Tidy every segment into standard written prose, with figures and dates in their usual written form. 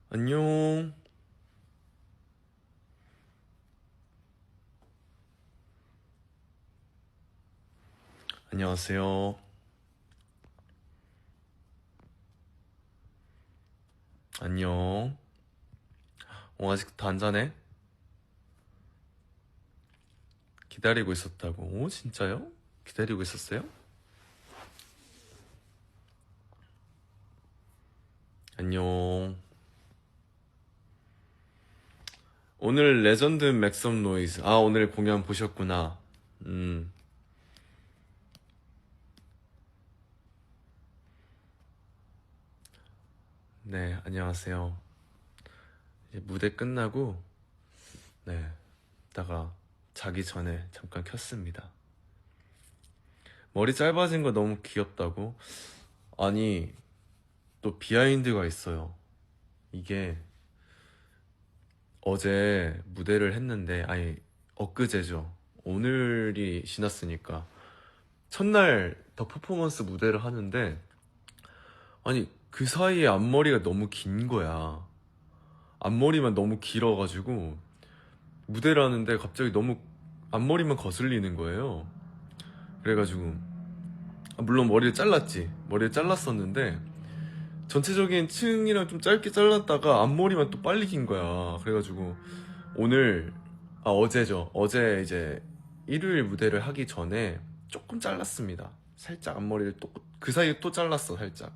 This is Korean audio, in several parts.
안녕. 안녕하세요. 안녕. 아직도 안 자네? 기다리고 있었다고. 오, 진짜요? 기다리고 있었어요? 안녕. 오늘 레전드 맥섬 노이즈. 아, 오늘 공연 보셨구나. 음, 네, 안녕하세요. 이제 무대 끝나고, 네, 이따가 자기 전에 잠깐 켰습니다. 머리 짧아진 거 너무 귀엽다고? 아니, 또 비하인드가 있어요. 이게 어제 무대를 했는데, 아니, 엊그제죠. 오늘이 지났으니까. 첫날 더 퍼포먼스 무대를 하는데, 아니, 그 사이에 앞머리가 너무 긴 거야. 앞머리만 너무 길어가지고, 무대를 하는데 갑자기 너무 앞머리만 거슬리는 거예요. 그래가지고, 물론 머리를 잘랐지. 머리를 잘랐었는데, 전체적인 층이랑 좀 짧게 잘랐다가 앞머리만 또 빨리 긴 거야. 그래가지고, 오늘 어제죠. 어제 이제 일요일 무대를 하기 전에 조금 잘랐습니다. 살짝 앞머리를 또 그 사이에 또 잘랐어 살짝.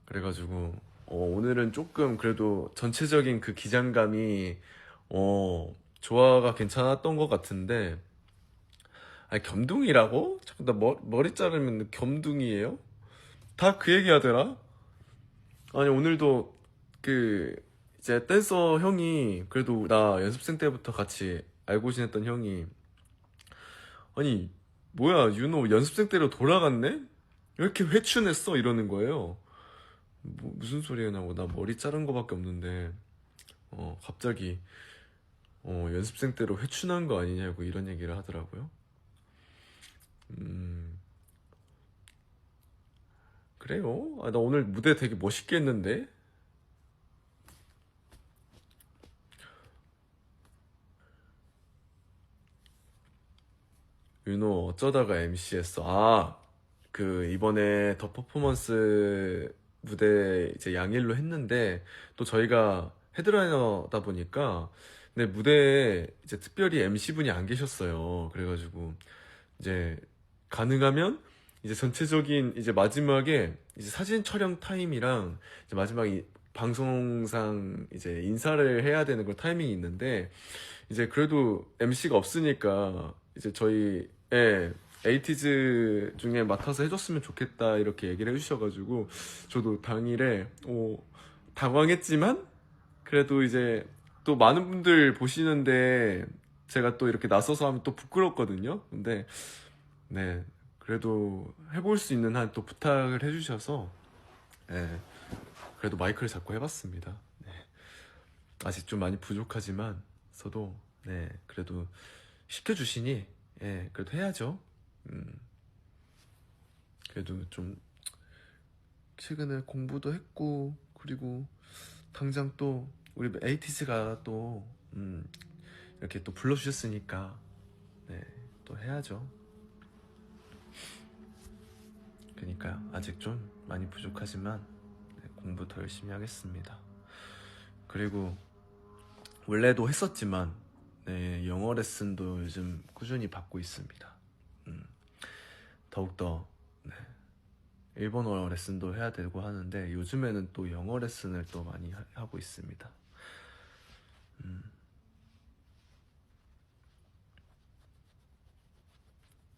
그래가지고 오늘은 조금 그래도 전체적인 그 기장감이 조화가 괜찮았던 것 같은데. 아니, 겸둥이라고? 자꾸 나 머리 자르면 겸둥이에요? 다 그 얘기 하더라. 아니, 오늘도 그 이제 댄서 형이, 그래도 나 연습생 때부터 같이 알고 지냈던 형이, 아니 뭐야 윤호 연습생 때로 돌아갔네? 왜 이렇게 회춘했어? 이러는 거예요. 무슨 소리야 나고, 나 머리 자른 거밖에 없는데 갑자기 연습생 때로 회춘한 거 아니냐고 이런 얘기를 하더라고요. 음 그래요? 나 오늘 무대 되게 멋있게 했는데. 윤호 어쩌다가 MC 했어. 그 이번에 더 퍼포먼스 무대 이제 양일로 했는데, 또 저희가 헤드라이너다 보니까, 근데 무대에 이제 특별히 MC분이 안 계셨어요. 그래가지고 이제 가능하면 이제 전체적인 이제 마지막에 이제 사진 촬영 타임이랑 이제 마지막에 방송상 이제 인사를 해야 되는 그 타이밍이 있는데, 이제 그래도 MC가 없으니까 이제 저희 에이티즈 중에 맡아서 해줬으면 좋겠다 이렇게 얘기를 해주셔가지고, 저도 당일에 당황했지만 그래도 이제 또 많은 분들 보시는데 제가 또 이렇게 나서서 하면 또 부끄럽거든요. 근데 네, 그래도 해볼 수 있는 한 또 부탁을 해주셔서, 네, 그래도 마이크를 잡고 해봤습니다. 네, 아직 좀 많이 부족하지만 저도, 네, 그래도 시켜주시니, 예, 그래도 해야죠. 음, 그래도 좀 최근에 공부도 했고, 그리고 당장 또 우리 에이티즈가 또 이렇게 또 불러주셨으니까, 네, 또 해야죠. 그러니까 아직 좀 많이 부족하지만, 네, 공부 더 열심히 하겠습니다. 그리고 원래도 했었지만, 네, 영어 레슨도 요즘 꾸준히 받고 있습니다. 더욱더, 네, 일본어 레슨도 해야 되고 하는데, 요즘에는 또 영어 레슨을 또 많이 하고 있습니다.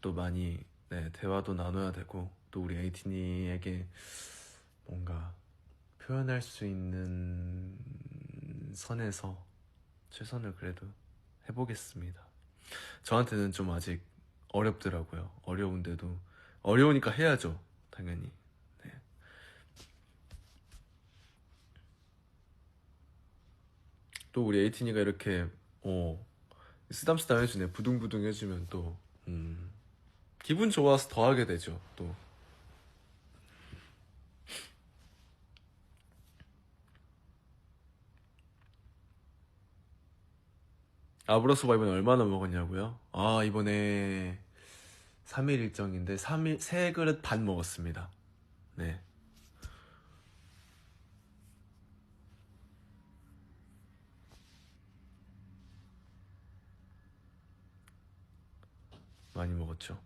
또 많이, 네, 대화도 나눠야 되고, 또 우리 에이티니에게 뭔가 표현할 수 있는 선에서 최선을 그래도 해보겠습니다. 저한테는 좀 아직 어렵더라고요. 어려운데도, 어려우니까 해야죠, 당연히. 네. 또 우리 에이티니가 이렇게 쓰담쓰담 해주네. 부둥부둥 해주면 또 기분 좋아서 더 하게 되죠. 또 아브라소바 이번에 얼마나 먹었냐고요? 아, 이번에 3일 일정인데 3일 3그릇 반 먹었습니다. 네. 많이 먹었죠.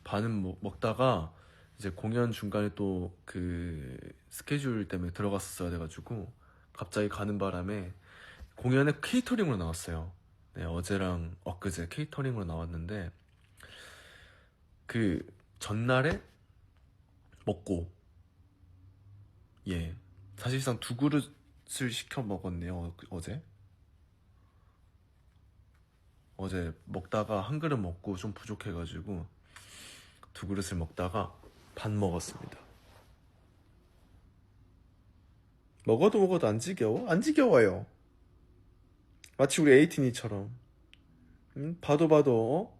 반은 먹다가 이제 공연 중간에 또 그 스케줄 때문에 들어갔었어야 돼가지고 갑자기 가는 바람에 공연에 케이터링으로 나왔어요. 네, 어제랑 엊그제 케이터링으로 나왔는데 그 전날에 먹고, 예, 사실상 2그릇을 시켜 먹었네요. 어제 먹다가 1그릇 먹고 좀 부족해가지고 2그릇을 먹다가 반 먹었습니다. 먹어도 안 지겨워? 안 지겨워요. 마치 우리 에이티니처럼. 봐도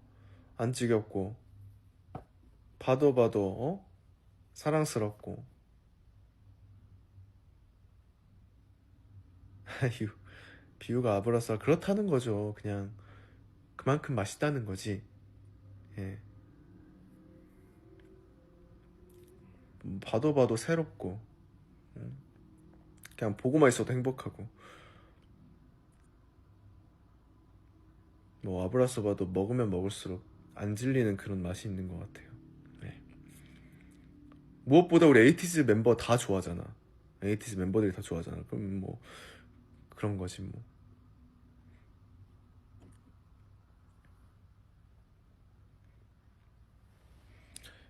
안 지겹고, 봐도 사랑스럽고. 아휴, 비유가 아브라서 그렇다는 거죠. 그냥 그만큼 맛있다는 거지. 예. 봐도 새롭고, 그냥 보고만 있어도 행복하고. 뭐 아브라소바도 먹으면 먹을수록 안 질리는 그런 맛이 있는 것 같아요. 네. 무엇보다 우리 에이티즈 멤버 다 좋아하잖아. 에이티즈 멤버들이 다 좋아하잖아. 그럼 뭐 그런 거지 뭐.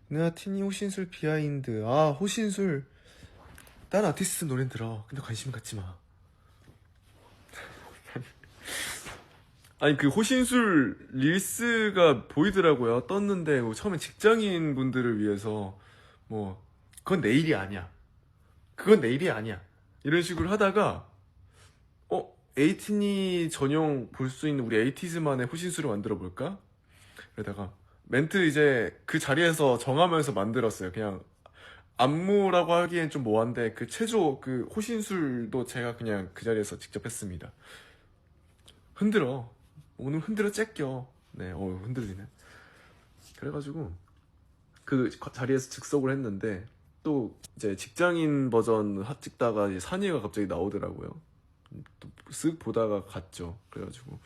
내가 티니 호신술 비하인드. 아, 호신술. 딴 아티스트 노래 들어. 근데 관심 갖지 마. 아니, 그 호신술 릴스가 보이더라고요. 떴는데 처음에 직장인 분들을 위해서 뭐 그건 내 일이 아니야. 그건 내 일이 아니야. 이런 식으로 하다가 에이티니 전용 볼 수 있는 우리 에이티즈만의 호신술을 만들어 볼까? 그러다가 멘트 이제 그 자리에서 정하면서 만들었어요. 그냥 안무라고 하기엔 좀 뭐한데 그 체조 그 호신술도 제가 그냥 그 자리에서 직접 했습니다. 흔들어. 오늘 흔들어 째껴. 네, 흔들리네. 그래가지고 그 자리에서 즉석을 했는데 또 이제 직장인 버전 찍다가 이제 산이가 갑자기 나오더라고요. 또 쓱 보다가 갔죠. 그래가지고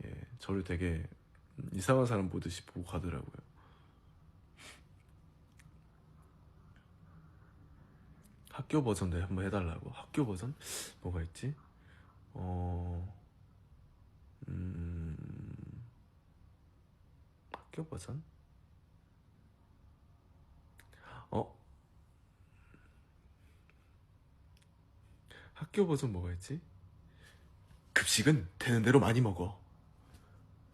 예, 저를 되게 이상한 사람 보듯이 보고 가더라고요. 학교 버전도 한번 해달라고. 학교 버전? 뭐가 있지? 음, 학교 버전? 학교 버전 뭐가 있지? 급식은 되는 대로 많이 먹어.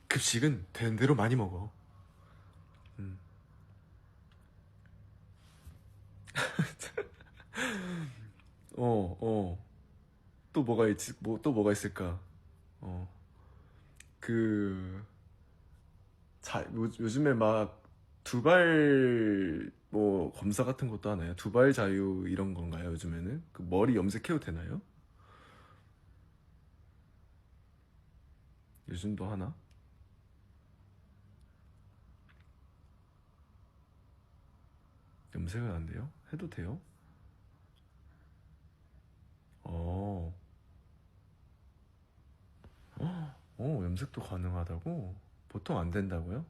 급식은 되는 대로 많이 먹어. 음. 어, 어. 또 뭐가 있지? 또 뭐가 있을까? 어. 그, 요즘에 막 두발 뭐 검사 같은 것도 하나요? 두발 자유 이런 건가요, 요즘에는? 그 머리 염색해도 되나요? 요즘도 하나? 염색은 안 돼요? 해도 돼요? 어, 염색도 가능하다고? 보통 안 된다고요?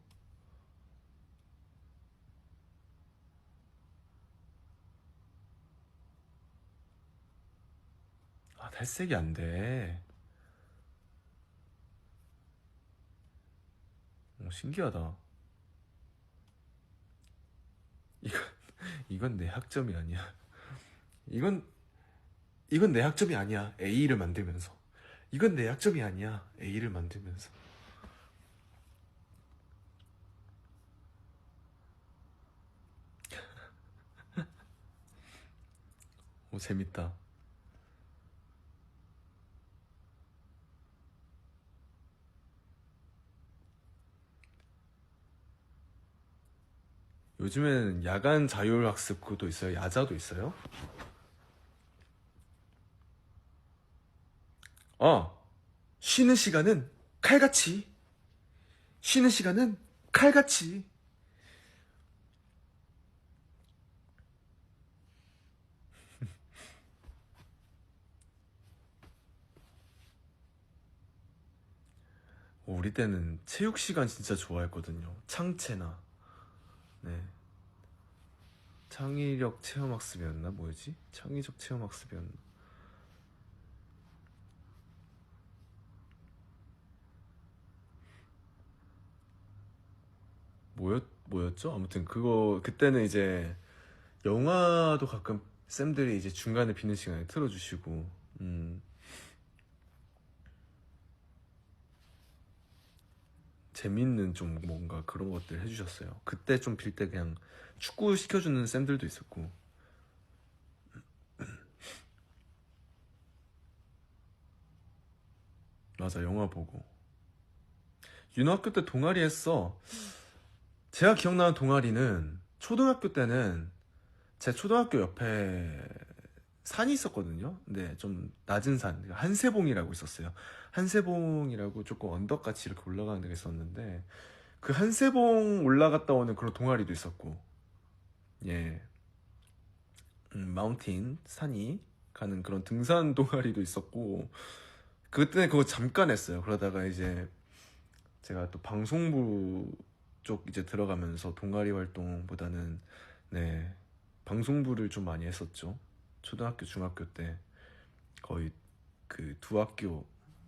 아, 탈색이 안 돼. 신기하다. 이건, 이건 내 학점이 아니야. 이건, 이건 내 학점이 아니야. A를 만들면서. 이건 내 학점이 아니야. A를 만들면서. 재밌다. 요즘에는 야간 자율학습 그것도 있어요. 야자도 있어요. 아, 쉬는 시간은 칼같이. 쉬는 시간은 칼같이. 우리 때는 체육 시간 진짜 좋아했거든요. 창체나. 네. 창의력 체험학습이었나? 뭐였지? 창의적 체험학습이었나? 뭐였죠? 아무튼 그거 그때는 이제 영화도 가끔 쌤들이 이제 중간에 비는 시간에 틀어주시고 재밌는 좀 뭔가 그런 것들 해주셨어요. 그때 좀 빌 때 그냥 축구 시켜주는 쌤들도 있었고. 맞아, 영화 보고. 윤호학교 때 동아리 했어. 제가 기억나는 동아리는 초등학교 때는 제 초등학교 옆에 산이 있었거든요. 근데 좀 낮은 산, 한세봉이라고 있었어요. 한세봉이라고 조금 언덕같이 이렇게 올라가는 데가 있었는데 그 한세봉 올라갔다 오는 그런 동아리도 있었고, 예, 마운틴 산이 가는 그런 등산 동아리도 있었고, 그때 그거 잠깐 했어요. 그러다가 이제 제가 또 방송부 쪽 이제 들어가면서 동아리 활동보다는 네, 방송부를 좀 많이 했었죠. 초등학교, 중학교 때 거의 그 두 학교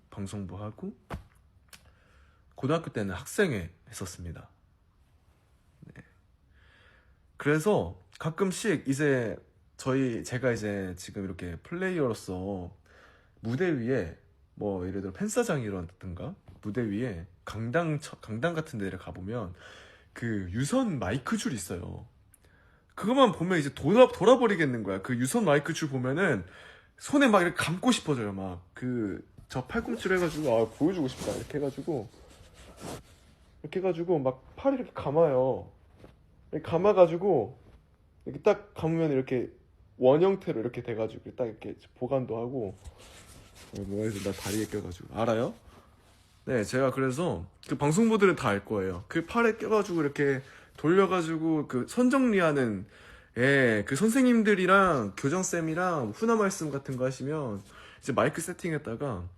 방송부 하고 고등학교 때는 학생회 했었습니다. 네. 그래서 가끔씩 이제 제가 이제 지금 이렇게 플레이어로서 무대 위에 뭐 예를 들어 팬사장이라든가 무대 위에 강당 같은 데를 가보면 그 유선 마이크 줄 있어요. 그것만 보면 이제 돌아버리겠는 거야. 그 유선 마이크 줄 보면은 손에 막 이렇게 감고 싶어져요. 막 저 팔꿈치를 해가지고 보여주고 싶다 이렇게 해가지고 막 팔 이렇게 감아요. 이렇게 감아가지고 이렇게 딱 감으면 이렇게 원 형태로 이렇게 돼가지고 딱 이렇게 보관도 하고. 뭐해서 나 다리에 껴가지고 알아요? 네, 제가 그래서 그 방송부들은 다 알 거예요. 그 팔에 껴가지고 이렇게 돌려가지고 그 선정리하는, 예, 그 선생님들이랑 교장쌤이랑 훈화 말씀 같은 거 하시면 이제 마이크 세팅했다가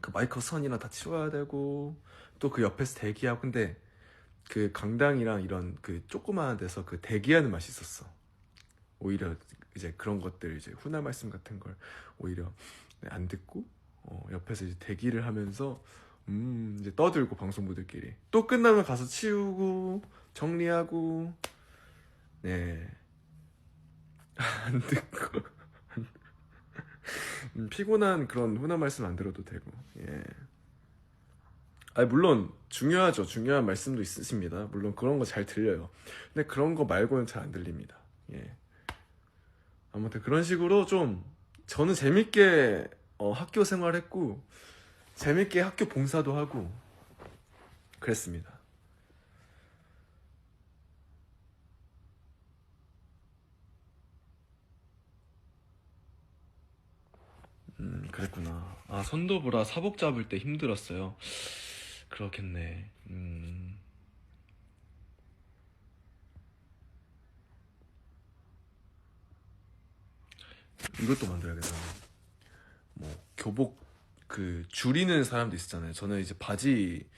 그 마이크 선이랑 다 치워야 되고 또 그 옆에서 대기하고. 근데 그 강당이랑 이런 그 조그마한 데서 그 대기하는 맛이 있었어. 오히려 이제 그런 것들 이제 훈화 말씀 같은 걸 오히려 안 듣고 옆에서 이제 대기를 하면서 이제 떠들고 방송부들끼리 또 끝나면 가서 치우고 정리하고. 네. 안 듣고 피곤한 그런 훈화 말씀 안 들어도 되고. 예. 물론 중요하죠. 중요한 말씀도 있으십니다. 물론 그런 거 잘 들려요. 근데 그런 거 말고는 잘 안 들립니다. 예. 아무튼 그런 식으로 좀 저는 재밌게 학교 생활했고 재밌게 학교 봉사도 하고 그랬습니다. 그랬구나. 선도부라 사복 잡을 때 힘들었어요. 그렇겠네. 이것도 만들어야겠다. 뭐 교복 그 줄이는 사람도 있었잖아요. 저는 이제 바지,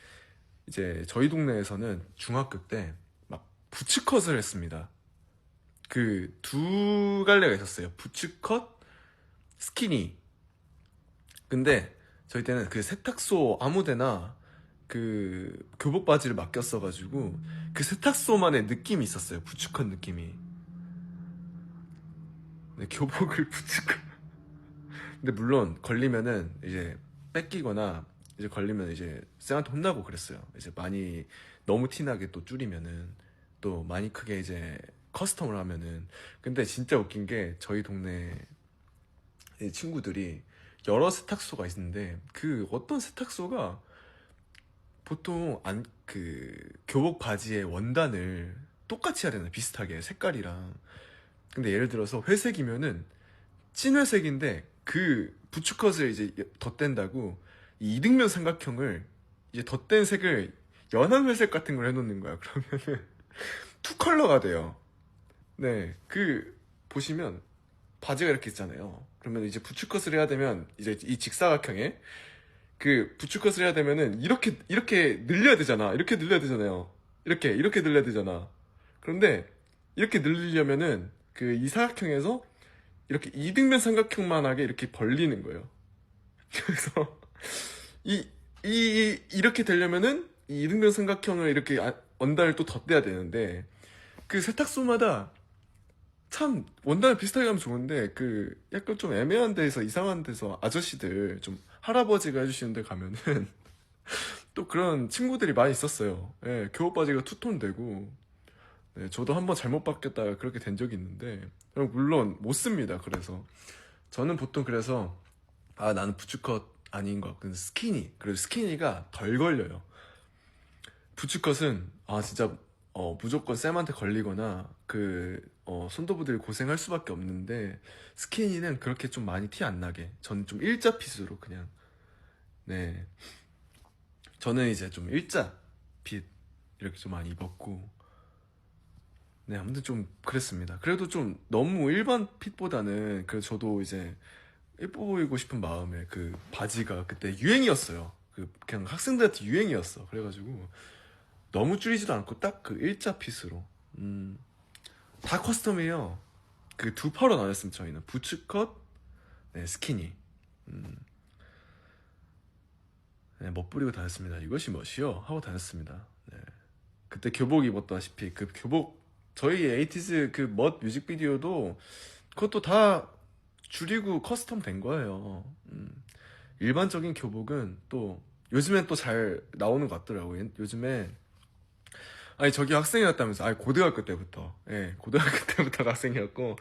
이제 저희 동네에서는 중학교 때 막 부츠컷을 했습니다. 그 두 갈래가 있었어요. 부츠컷, 스키니. 근데 저희 때는 그 세탁소 아무데나 그 교복 바지를 맡겼어가지고 그 세탁소만의 느낌이 있었어요. 부츠컷 느낌이. 네, 교복을 부츠컷. 근데 물론 걸리면은 이제 뺏기거나 이제 걸리면 이제 쌤한테 혼나고 그랬어요. 이제 많이 너무 티나게 또 줄이면은 또 많이 크게 이제 커스텀을 하면은. 근데 진짜 웃긴 게 저희 동네 친구들이 여러 세탁소가 있는데 그 어떤 세탁소가 보통 그 교복 바지의 원단을 똑같이 해야 되나, 비슷하게 색깔이랑. 근데 예를 들어서 회색이면은 찐회색인데 그 부츠컷을 이제 덧댄다고 이 이등변 삼각형을 이제 덧댄 색을 연한 회색 같은 걸 해놓는 거야. 그러면은 투 컬러가 돼요. 네, 그 보시면 바지가 이렇게 있잖아요. 그러면 이제 부츠컷을 해야 되면 이제 이 직사각형에 그 부츠컷을 해야 되면은 이렇게 늘려야 되잖아. 이렇게 늘려야 되잖아요. 이렇게 늘려야 되잖아. 그런데 이렇게 늘리려면은 그 이 사각형에서 이렇게 이등변 삼각형만하게 이렇게 벌리는 거예요. 그래서 이렇게 되려면은 이 이등변 삼각형을 이렇게 원단을 또 덧대야 되는데 그 세탁소마다 참 원단을 비슷하게 하면 좋은데 그 약간 좀 애매한 데서 이상한 데서 아저씨들 좀 할아버지가 해주시는 데 가면은 또 그런 친구들이 많이 있었어요. 예, 교복 바지가 투톤 되고 네, 저도 한번 잘못 받겠다가 그렇게 된 적이 있는데 물론 못 씁니다. 그래서 저는 보통 그래서 아 나는 부츠컷 아닌 것 같고 스키니 그리고 스키니가 덜 걸려요. 부츠컷은 아 진짜 무조건 쌤한테 걸리거나 손도부들이 고생할 수밖에 없는데 스키니는 그렇게 좀 많이 티 안 나게 저는 좀 일자 핏으로 그냥 네 저는 이제 좀 일자 핏 이렇게 좀 많이 입었고 네 아무튼 좀 그랬습니다. 그래도 좀 너무 일반 핏보다는 그래도 저도 이제 예뻐 보이고 싶은 마음에 그 바지가 그때 유행이었어요. 그 그냥 학생들한테 유행이었어. 그래가지고 너무 줄이지도 않고 딱 그 일자 핏으로 다 커스텀이에요. 그 두 파로 나눴습니다. 저희는 부츠컷, 네, 스키니. 네, 멋부리고 다녔습니다. 이것이 멋이요 하고 다녔습니다. 네. 그때 교복 입었다시피 그 교복 저희 에이티즈 그 멋 뮤직비디오도 그것도 다 줄이고 커스텀 된 거예요. 일반적인 교복은 또 요즘엔 또 잘 나오는 것 같더라고요. 요즘에 아니 저기 학생이었다면서 아니 고등학교 때부터 예 고등학교 때부터 학생이었고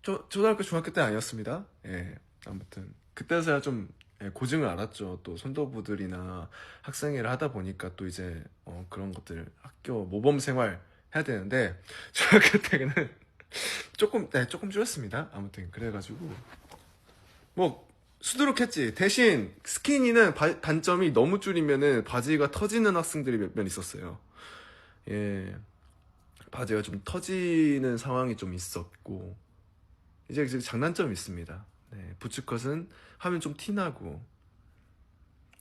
초등학교 중학교 때 아니었습니다. 예 아무튼 그때서야 좀 고증을 알았죠. 또 선도부들이나 학생회를 하다 보니까 또 이제 그런 것들 학교 모범 생활 해야 되는데 중학교 때는 조금 줄였습니다. 아무튼 그래가지고 뭐 수두룩했지. 대신 스키니는 단점이 너무 줄이면은 바지가 터지는 학생들이 몇 명 있었어요. 예, 바지가 좀 터지는 상황이 좀 있었고 이제 장단점이 있습니다. 네, 부츠컷은 하면 좀 티나고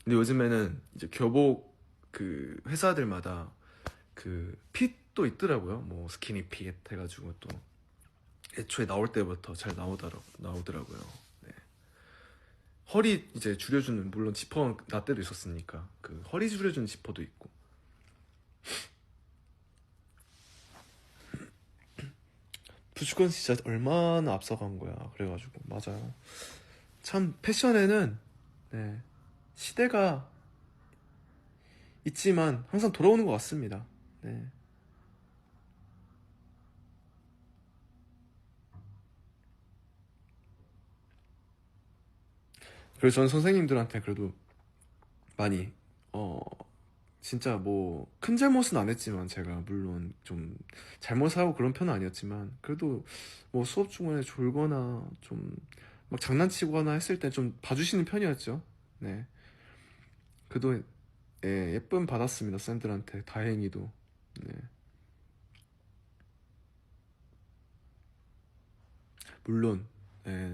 근데 요즘에는 이제 교복 그 회사들마다 그 핏도 있더라고요. 뭐 스키니 핏 해가지고 또 애초에 나올 때부터 잘 나오더라고요. 네. 허리 이제 줄여주는 물론 지퍼 나 때도 있었으니까 그 허리 줄여주는 지퍼도 있고 부츠건 진짜 얼마나 앞서간 거야. 그래가지고 맞아요. 참 패션에는 네, 시대가 있지만 항상 돌아오는 것 같습니다. 네. 그래서 저는 선생님들한테 그래도 많이 어 진짜 뭐 큰 잘못은 안 했지만 제가 물론 좀 잘못하고 그런 편은 아니었지만 그래도 뭐 수업 중간에 졸거나 좀 막 장난치거나 했을 때 좀 봐주시는 편이었죠. 네. 그래도 예쁨 받았습니다. 쌤들한테 다행히도. 네. 물론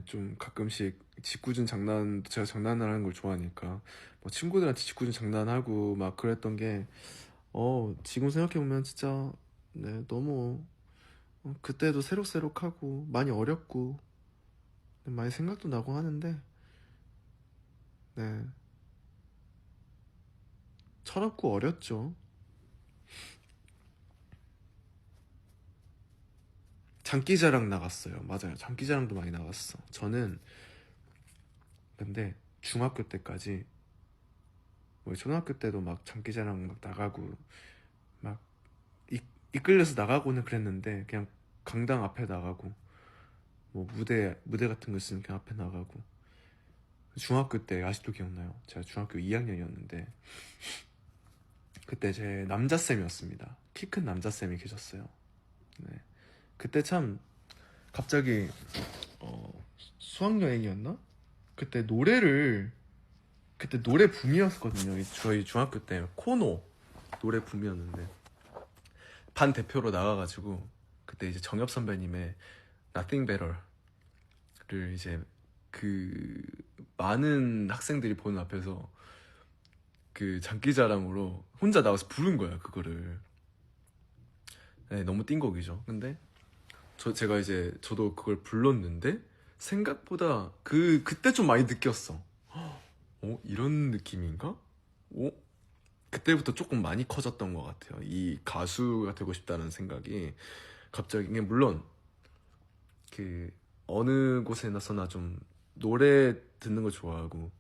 좀 가끔씩 짓궂은 장난 제가 장난을 하는 걸 좋아하니까 뭐 친구들한테 짓궂은 장난하고 막 그랬던 게 지금 생각해보면 진짜 네, 너무 그때도 새록새록하고 많이 어렸고 많이 생각도 나고 하는데 네 철없고 어렸죠. 장기자랑 나갔어요. 맞아요. 장기자랑도 많이 나갔어. 저는 근데 중학교 때까지 뭐 초등학교 때도 막 장기자랑 막 나가고 막 이끌려서 나가고는 그랬는데 그냥 강당 앞에 나가고 뭐 무대 같은 거 있으면 그냥 앞에 나가고 중학교 때 아직도 기억나요. 제가 중학교 2학년이었는데 그때 제 남자쌤이었습니다. 키 큰 남자쌤이 계셨어요. 네. 그때 참 갑자기 수학여행이었나? 그때 노래를 그때 노래 붐이었거든요. 저희 중학교 때 코노 노래 붐이었는데 반 대표로 나가가지고 그때 이제 정엽 선배님의 Nothing Better를 이제 그 많은 학생들이 보는 앞에서 그 장기자랑으로 혼자 나와서 부른 거야 그거를. 네, 너무 띵곡이죠. 근데 제가 이제 저도 그걸 불렀는데 생각보다 그때 좀 많이 느꼈어. 이런 느낌인가? 그때부터 조금 많이 커졌던 것 같아요. 이 가수가 되고 싶다는 생각이 갑자기. 이게 물론 그 어느 곳에 나서나 좀 노래 듣는 거 좋아하고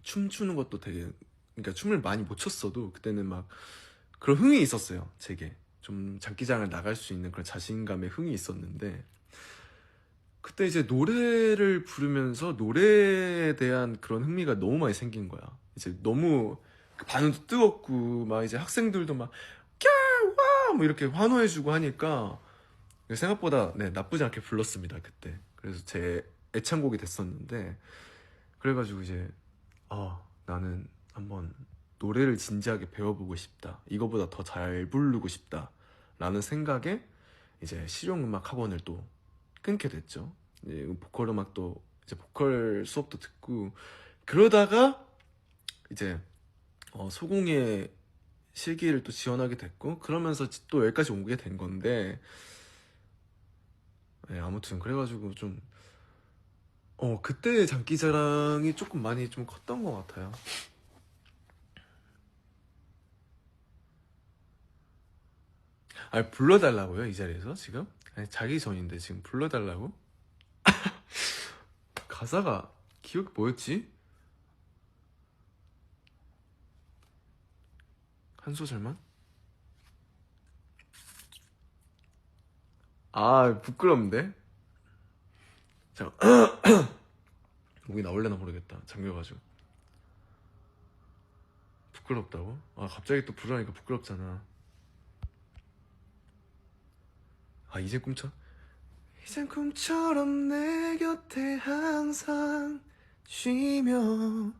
춤추는 것도 되게, 그러니까 춤을 많이 못 췄어도 그때는 막 그런 흥이 있었어요. 제게 좀 장기장을 나갈 수 있는 그런 자신감의 흥이 있었는데 그때 이제 노래를 부르면서 노래에 대한 그런 흥미가 너무 많이 생긴 거야. 이제 너무 그 반응도 뜨겁고 막 이제 학생들도 막 와! 뭐 이렇게 환호해주고 하니까 생각보다 네, 나쁘지 않게 불렀습니다 그때. 그래서 제 애창곡이 됐었는데 그래가지고 이제 나는 한번 노래를 진지하게 배워보고 싶다, 이거보다 더 잘 부르고 싶다 라는 생각에 이제 실용음악 학원을 또 끊게 됐죠. 이제 보컬 음악도 이제 보컬 수업도 듣고 그러다가 이제 소공예 실기를 또 지원하게 됐고 그러면서 또 여기까지 오게 된 건데 네, 아무튼 그래가지고 좀 그때 장기자랑이 조금 많이 좀 컸던 것 같아요. 아니 불러달라고요? 이 자리에서 지금? 아니 자기 전인데 지금 불러달라고? 가사가 기억 뭐였지? 한 소절만? 아 부끄럽는데? 자 목이 나올래나 모르겠다. 잠겨가지고 부끄럽다고? 아 갑자기 또 부르니까 부끄럽잖아. 이젠 꿈처럼, 이젠 꿈처럼 내 곁에 항상 쉬며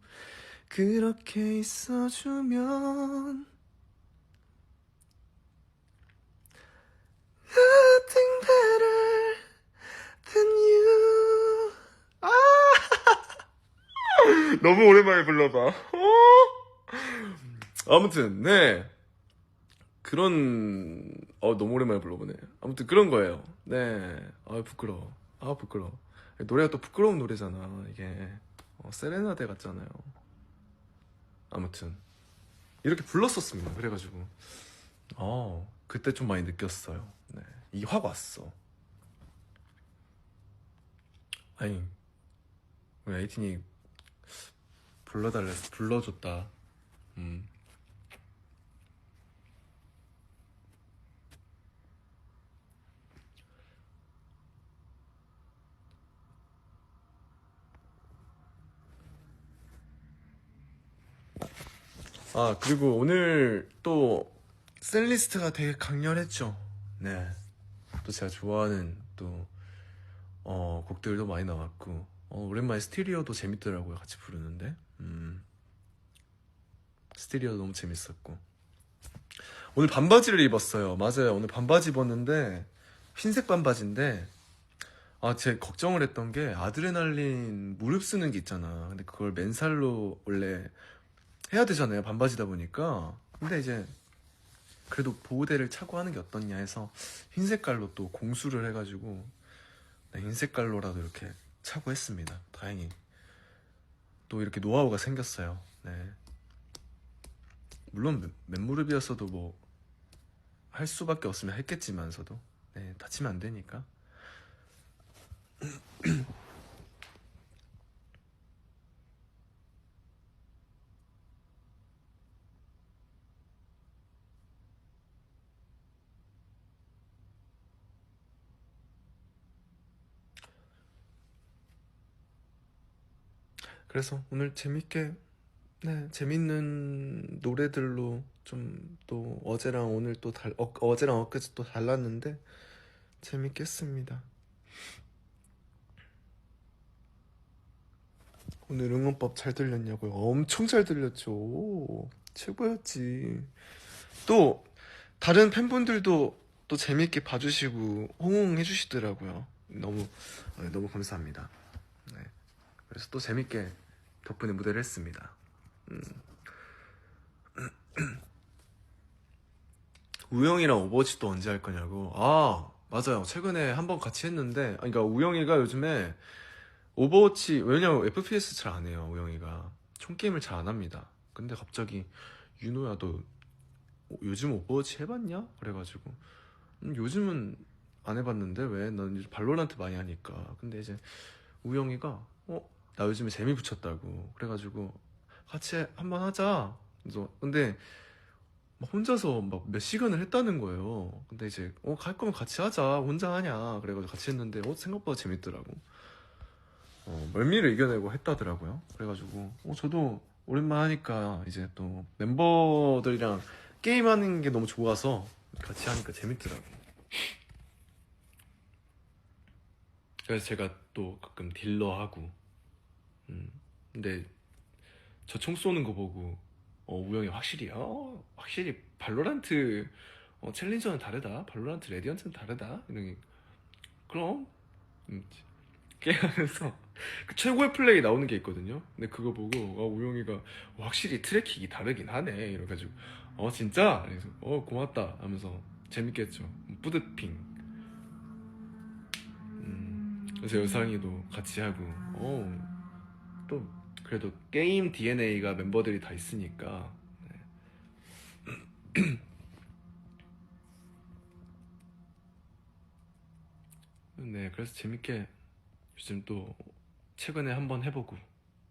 그렇게 있어주면 Nothing better than you. 너무 오랜만에 불러봐. 아무튼 네, 그런 너무 오랜만에 불러보네. 아무튼 그런 거예요. 네. 부끄러워. 부끄러워. 노래가 또 부끄러운 노래잖아 이게. 세레나데 같잖아요. 아무튼 이렇게 불렀었습니다. 그래가지고 그때 좀 많이 느꼈어요. 네, 이게 확 왔어. 아니 우리 에이틴이 불러달래서 불러줬다. 그리고 오늘 또 셀리스트가 되게 강렬했죠. 네, 또 제가 좋아하는 또 곡들도 많이 나왔고 오랜만에 스티리오도 재밌더라고요. 같이 부르는데 스티리오도 너무 재밌었고. 오늘 반바지를 입었어요. 맞아요, 오늘 반바지 입었는데 흰색 반바지인데 제 걱정을 했던 게 아드레날린 무릎 쓰는 게 있잖아. 근데 그걸 맨살로 원래 해야 되잖아요, 반바지다 보니까. 근데 이제 그래도 보호대를 차고 하는 게 어떻냐 해서 흰 색깔로 또 공수를 해가지고 네, 흰 색깔로라도 이렇게 차고 했습니다. 다행히 또 이렇게 노하우가 생겼어요. 네, 물론 맨무릎이었어도 뭐 할 수밖에 없으면 했겠지만서도 네, 다치면 안 되니까. 그래서 오늘 재밌게, 네, 재밌는 노래들로 좀 또 어제랑 오늘 또 어제랑 엊그제 또 달랐는데 재밌게 했습니다. 오늘 응원법 잘 들렸냐고요? 엄청 잘 들렸죠. 최고였지. 또 다른 팬분들도 또 재밌게 봐주시고 호응해 주시더라고요. 너무 감사합니다. 네. 그래서 또 재밌게 덕분에 무대를 했습니다. 우영이랑 오버워치 또 언제 할 거냐고. 아, 맞아요. 최근에 한번 같이 했는데, 그러니까 우영이가 요즘에 오버워치, 왜냐면 FPS 잘 안 해요, 우영이가. 총게임을 잘 안 합니다. 근데 갑자기, 윤호야, 너 요즘 오버워치 해봤냐? 그래가지고, 요즘은 안 해봤는데, 왜? 난 요즘 발로란트 많이 하니까. 근데 이제, 우영이가, 나 요즘에 재미 붙였다고. 그래가지고, 같이 한번 하자. 그래서, 근데, 막 혼자서 막 몇 시간을 했다는 거예요. 근데 이제 갈 거면 같이 하자. 혼자 하냐. 그래가지고 같이 했는데 생각보다 재밌더라고. 멀미를 이겨내고 했다더라고요. 그래가지고 저도 오랜만에 하니까 이제 또 멤버들이랑 게임하는 게 너무 좋아서 같이 하니까 재밌더라고. 그래서 제가 또 가끔 딜러하고 근데 저 총 쏘는 거 보고 우영이 확실히 발로란트 챌린저는 다르다. 발로란트 레디언트는 다르다. 이러니 그럼 게임하면서 그 최고의 플레이 나오는 게 있거든요. 근데 그거 보고 우영이가 확실히 트래킹이 다르긴 하네. 이래가지고 진짜? 그래서 고맙다 하면서 재밌게 했죠. 뿌듯핑. 그래서 여상이도 같이 하고 또 그래도 게임 DNA가 멤버들이 다 있으니까 네, 그래서 재밌게 요즘 또 최근에 한번 해보고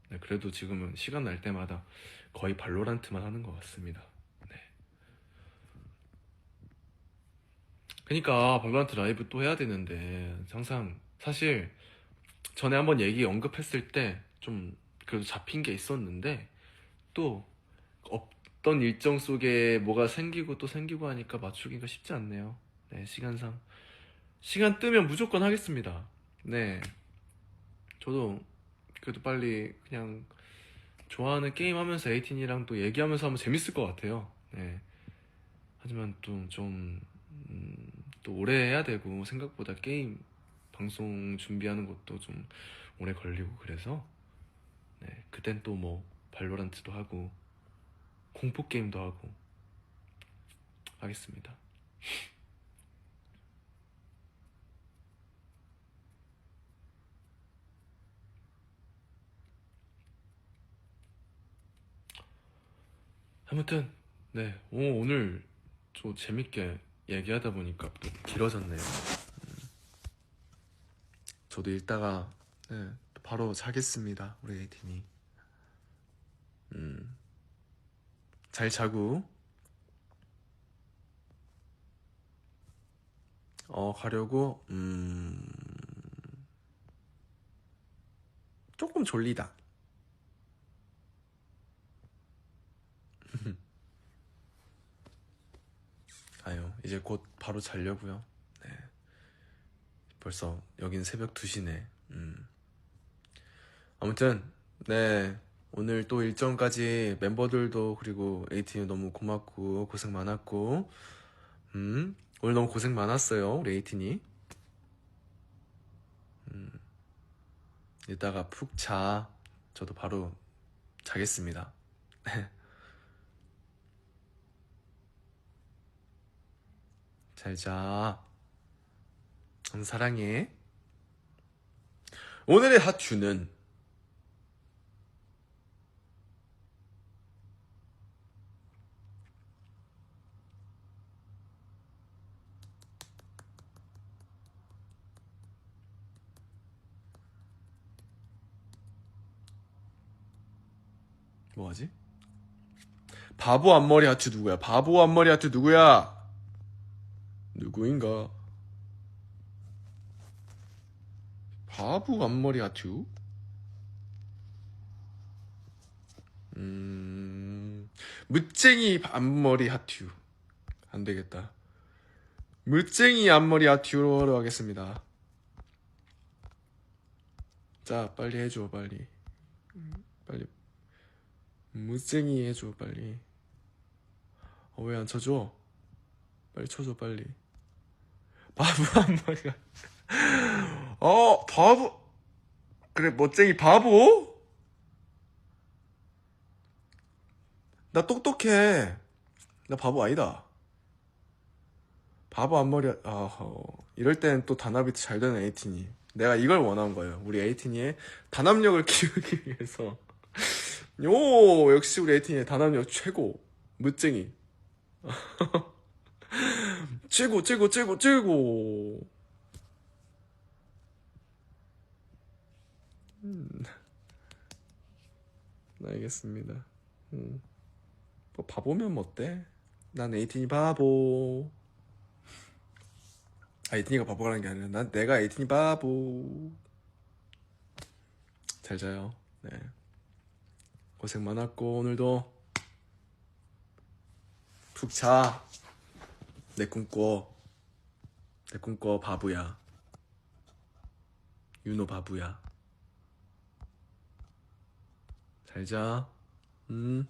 네, 그래도 지금은 시간 날 때마다 거의 발로란트만 하는 것 같습니다. 네. 그러니까 발로란트 라이브 또 해야 되는데 항상 사실 전에 한번 얘기 언급했을 때 좀 그래도 잡힌 게 있었는데 또 어떤 일정 속에 뭐가 생기고 또 생기고 하니까 맞추기가 쉽지 않네요. 네, 시간상 시간 뜨면 무조건 하겠습니다. 네, 저도 그래도 빨리 그냥 좋아하는 게임 하면서 에이틴이랑 또 얘기하면서 하면 재밌을 것 같아요. 네. 하지만 또 좀, 또 오래 해야 되고, 생각보다 게임 방송 준비하는 것도 좀 오래 걸리고, 그래서, 네. 그땐 또 뭐, 발로란트도 하고, 공포게임도 하고, 하겠습니다. 아무튼, 네. 오늘 좀 재밌게 얘기하다 보니까 또 길어졌네요. 저도 읽다가, 네, 바로 자겠습니다. 우리 에이틴이. 잘 자고, 가려고, 조금 졸리다. 아유, 이제 곧 바로 자려고요. 네. 벌써 여긴 새벽 2시네. 아무튼 네, 오늘 또 일정까지 멤버들도 그리고 에이틴이 너무 고맙고 고생 많았고 오늘 너무 고생 많았어요, 우리 에이틴이. 이따가 푹 자. 저도 바로 자겠습니다. 잘 자. 사랑해. 오늘의 핫큐는 뭐하지? 바보 앞머리 하트 누구야? 바보 앞머리 하트 누구야? 누구인가? 바보 앞머리 하트? 무쟁이 앞머리 하트. 안 되겠다. 무쟁이 앞머리 하트로 하겠습니다. 자, 빨리 해줘, 빨리. 빨리 무쟁이 해줘 빨리. 왜 안 쳐줘? 빨리 쳐줘 빨리. 바보 한 마리가. 바보. 그래 멋쟁이 바보? 나 똑똑해. 나 바보 아니다. 바보 앞머리. 이럴 땐 또 단합이 잘 되는 에이틴이. 내가 이걸 원한 거예요. 우리 에이틴이의 단합력을 키우기 위해서. 요 역시 우리 에이틴이의 단합력 최고. 무쟁이. 최고 최고 최고 최고. 알겠습니다. 뭐 바보면 뭐 어때? 난 에이틴이 바보. 에이틴이가 바보라는 게 아니라 내가 에이틴이 바보. 잘 자요. 네. 고생 많았고 오늘도 푹 자. 내 꿈꿔. 내 꿈꿔 바보야. 윤호 바보야. 잘 자. 뿅.